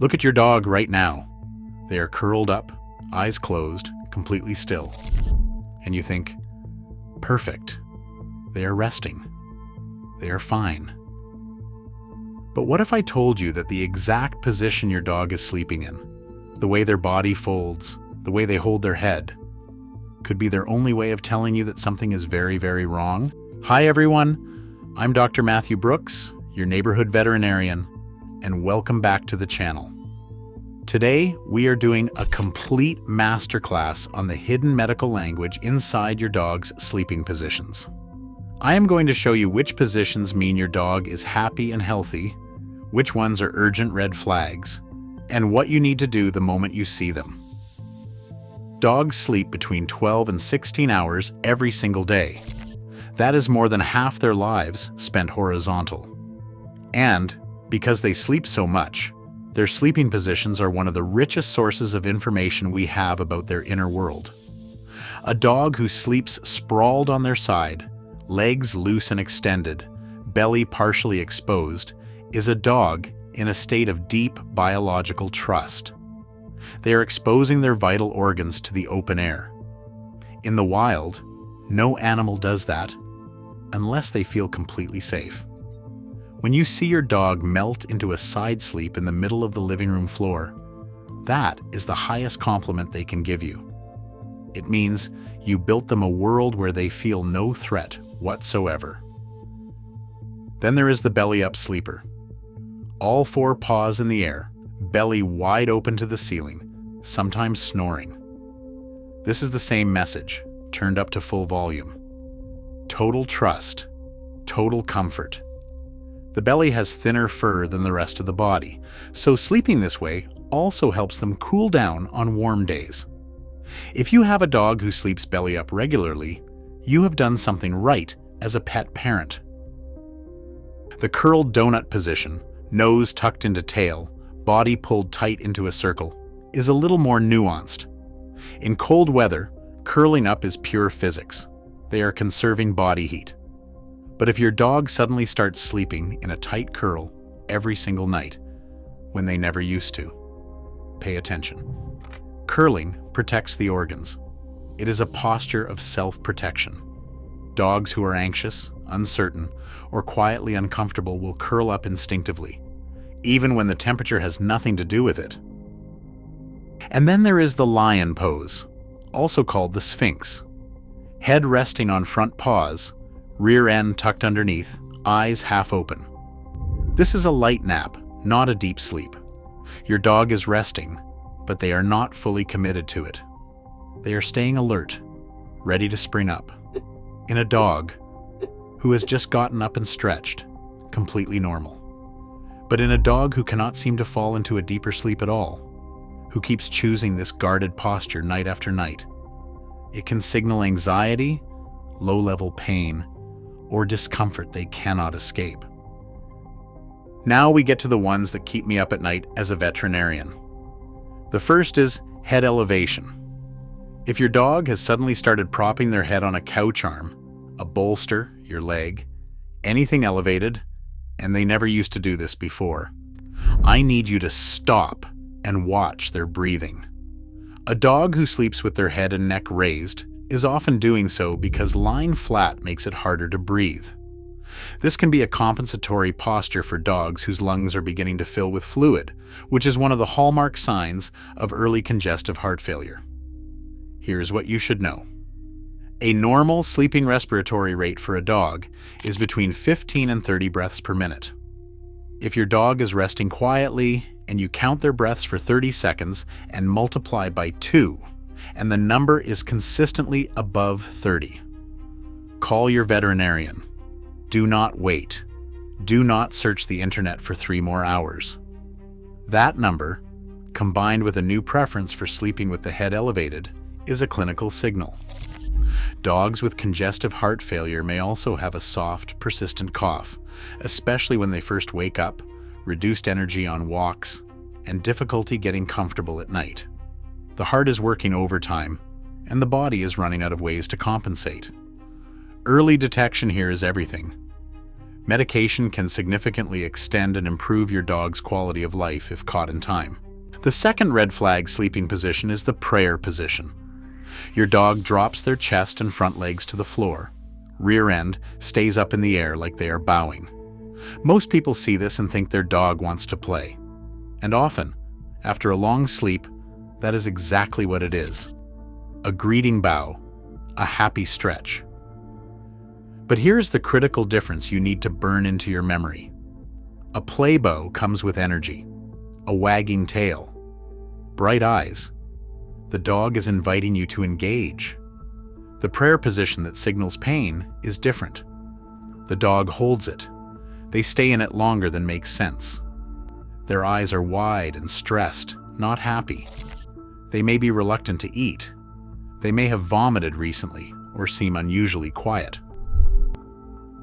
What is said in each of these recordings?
Look at your dog right now. They are curled up, eyes closed, completely still. And you think, perfect. They are resting. They are fine. But what if I told you that the exact position your dog is sleeping in, the way their body folds, the way they hold their head, could be their only way of telling you that something is very, very wrong? Hi everyone, I'm Dr. Matthew Brooks, your neighborhood veterinarian, and welcome back to the channel. Today, we are doing a complete masterclass on the hidden medical language inside your dog's sleeping positions. I am going to show you which positions mean your dog is happy and healthy, which ones are urgent red flags, and what you need to do the moment you see them. Dogs sleep between 12 and 16 hours every single day. That is more than half their lives spent horizontal. And because they sleep so much, their sleeping positions are one of the richest sources of information we have about their inner world. A dog who sleeps sprawled on their side, legs loose and extended, belly partially exposed, is a dog in a state of deep biological trust. They are exposing their vital organs to the open air. In the wild, no animal does that unless they feel completely safe. When you see your dog melt into a side sleep in the middle of the living room floor, that is the highest compliment they can give you. It means you built them a world where they feel no threat whatsoever. Then there is the belly-up sleeper. All four paws in the air, belly wide open to the ceiling, sometimes snoring. This is the same message, turned up to full volume. Total trust, total comfort. The belly has thinner fur than the rest of the body, so sleeping this way also helps them cool down on warm days. If you have a dog who sleeps belly up regularly, you have done something right as a pet parent. The curled donut position, nose tucked into tail, body pulled tight into a circle, is a little more nuanced. In cold weather, curling up is pure physics. They are conserving body heat. But if your dog suddenly starts sleeping in a tight curl every single night, when they never used to, pay attention. Curling protects the organs. It is a posture of self-protection. Dogs who are anxious, uncertain, or quietly uncomfortable will curl up instinctively, even when the temperature has nothing to do with it. And then there is the lion pose, also called the Sphinx. Head resting on front paws, rear end tucked underneath, eyes half open. This is a light nap, not a deep sleep. Your dog is resting, but they are not fully committed to it. They are staying alert, ready to spring up. In a dog who has just gotten up and stretched, completely normal. But in a dog who cannot seem to fall into a deeper sleep at all, who keeps choosing this guarded posture night after night, it can signal anxiety, low-level pain, or discomfort they cannot escape. Now we get to the ones that keep me up at night as a veterinarian. The first is head elevation. If your dog has suddenly started propping their head on a couch arm, a bolster, your leg, anything elevated, and they never used to do this before, I need you to stop and watch their breathing. A dog who sleeps with their head and neck raised is often doing so because lying flat makes it harder to breathe. This can be a compensatory posture for dogs whose lungs are beginning to fill with fluid, which is one of the hallmark signs of early congestive heart failure. Here's what you should know. A normal sleeping respiratory rate for a dog is between 15 and 30 breaths per minute. If your dog is resting quietly and you count their breaths for 30 seconds and multiply by 2, and the number is consistently above 30, call your veterinarian. Do not wait. Do not search the internet for 3 more hours. That number, combined with a new preference for sleeping with the head elevated, is a clinical signal. Dogs with congestive heart failure may also have a soft, persistent cough, especially when they first wake up, reduced energy on walks, and difficulty getting comfortable at night. The heart is working overtime, and the body is running out of ways to compensate. Early detection here is everything. Medication can significantly extend and improve your dog's quality of life if caught in time. The second red flag sleeping position is the prayer position. Your dog drops their chest and front legs to the floor. Rear end stays up in the air like they are bowing. Most people see this and think their dog wants to play. And often, after a long sleep, that is exactly what it is. A greeting bow, a happy stretch. But here's the critical difference you need to burn into your memory. A play bow comes with energy, a wagging tail, bright eyes. The dog is inviting you to engage. The prayer position that signals pain is different. The dog holds it. They stay in it longer than makes sense. Their eyes are wide and stressed, not happy. They may be reluctant to eat. They may have vomited recently or seem unusually quiet.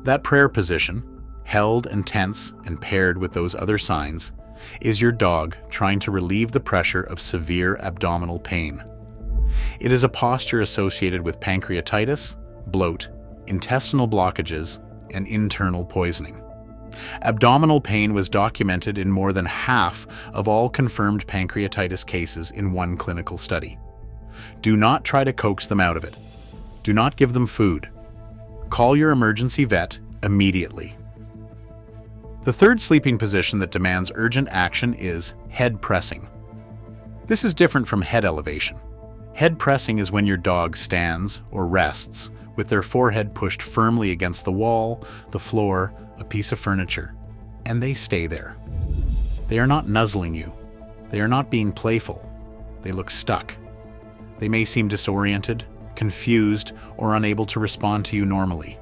That prayer position, held and tense and paired with those other signs, is your dog trying to relieve the pressure of severe abdominal pain. It is a posture associated with pancreatitis, bloat, intestinal blockages, and internal poisoning. Abdominal pain was documented in more than half of all confirmed pancreatitis cases in one clinical study. Do not try to coax them out of it. Do not give them food. Call your emergency vet immediately. The third sleeping position that demands urgent action is head pressing. This is different from head elevation. Head pressing is when your dog stands or rests with their forehead pushed firmly against the wall, the floor, a piece of furniture, and they stay there. They are not nuzzling you. They are not being playful. They look stuck. They may seem disoriented, confused, or unable to respond to you normally.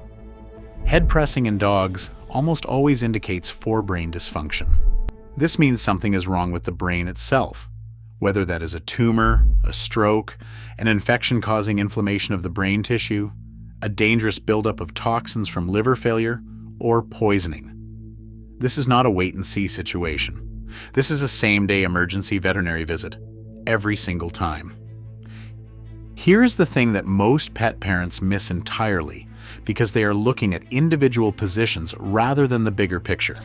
Head pressing in dogs almost always indicates forebrain dysfunction. This means something is wrong with the brain itself, whether that is a tumor, a stroke, an infection causing inflammation of the brain tissue, a dangerous buildup of toxins from liver failure, or poisoning. This is not a wait-and-see situation. This is a same-day emergency veterinary visit, every single time. Here's the thing that most pet parents miss entirely because they are looking at individual positions rather than the bigger picture.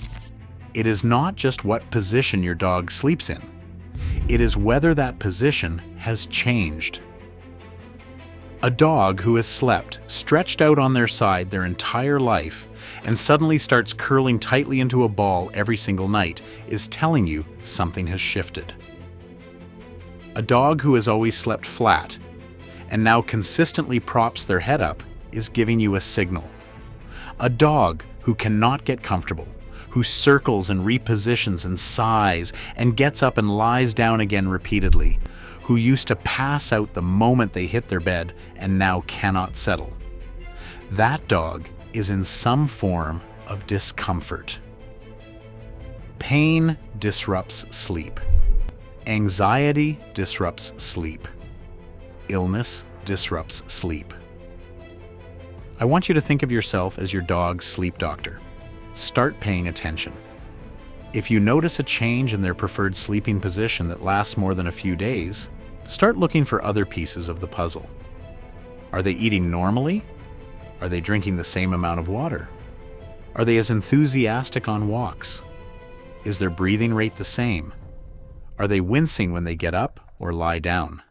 It is not just what position your dog sleeps in. It is whether that position has changed. A dog who has slept stretched out on their side their entire life and suddenly starts curling tightly into a ball every single night is telling you something has shifted. A dog who has always slept flat and now consistently props their head up is giving you a signal. A dog who cannot get comfortable, who circles and repositions and sighs and gets up and lies down again repeatedly, who used to pass out the moment they hit their bed and now cannot settle. That dog is in some form of discomfort. Pain disrupts sleep. Anxiety disrupts sleep. Illness disrupts sleep. I want you to think of yourself as your dog's sleep doctor. Start paying attention. If you notice a change in their preferred sleeping position that lasts more than a few days, start looking for other pieces of the puzzle. Are they eating normally? Are they drinking the same amount of water? Are they as enthusiastic on walks? Is their breathing rate the same? Are they wincing when they get up or lie down?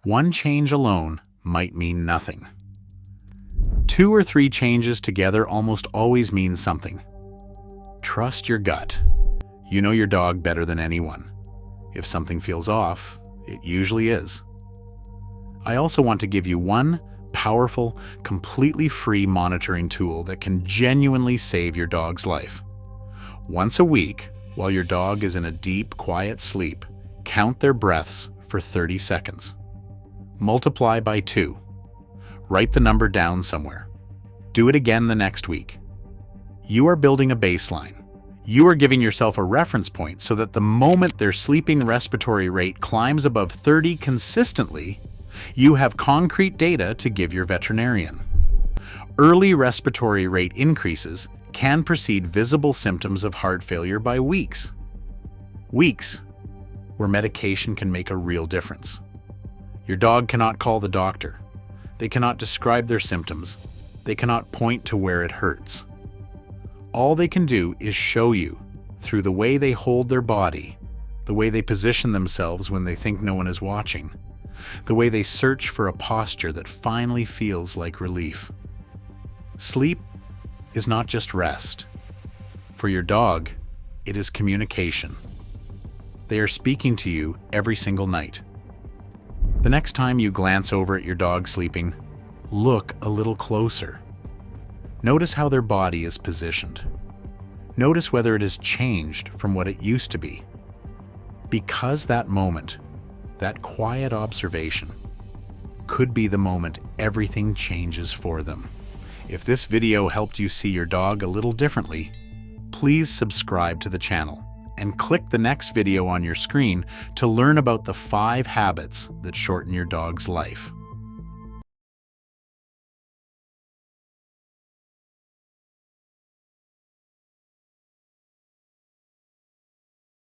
One change alone might mean nothing. 2 or 3 changes together almost always mean something. Trust your gut. You know your dog better than anyone. If something feels off, it usually is. I also want to give you one powerful, completely free monitoring tool that can genuinely save your dog's life. Once a week, while your dog is in a deep, quiet sleep, count their breaths for 30 seconds. Multiply by 2. Write the number down somewhere. Do it again the next week. You are building a baseline. You are giving yourself a reference point so that the moment their sleeping respiratory rate climbs above 30 consistently, you have concrete data to give your veterinarian. Early respiratory rate increases can precede visible symptoms of heart failure by weeks. Weeks where medication can make a real difference. Your dog cannot call the doctor. They cannot describe their symptoms. They cannot point to where it hurts. All they can do is show you, through the way they hold their body, the way they position themselves when they think no one is watching, the way they search for a posture that finally feels like relief. Sleep is not just rest. For your dog, it is communication. They are speaking to you every single night. The next time you glance over at your dog sleeping, look a little closer. Notice how their body is positioned. Notice whether it has changed from what it used to be. Because that moment, that quiet observation, could be the moment everything changes for them. If this video helped you see your dog a little differently, please subscribe to the channel and click the next video on your screen to learn about the 5 habits that shorten your dog's life.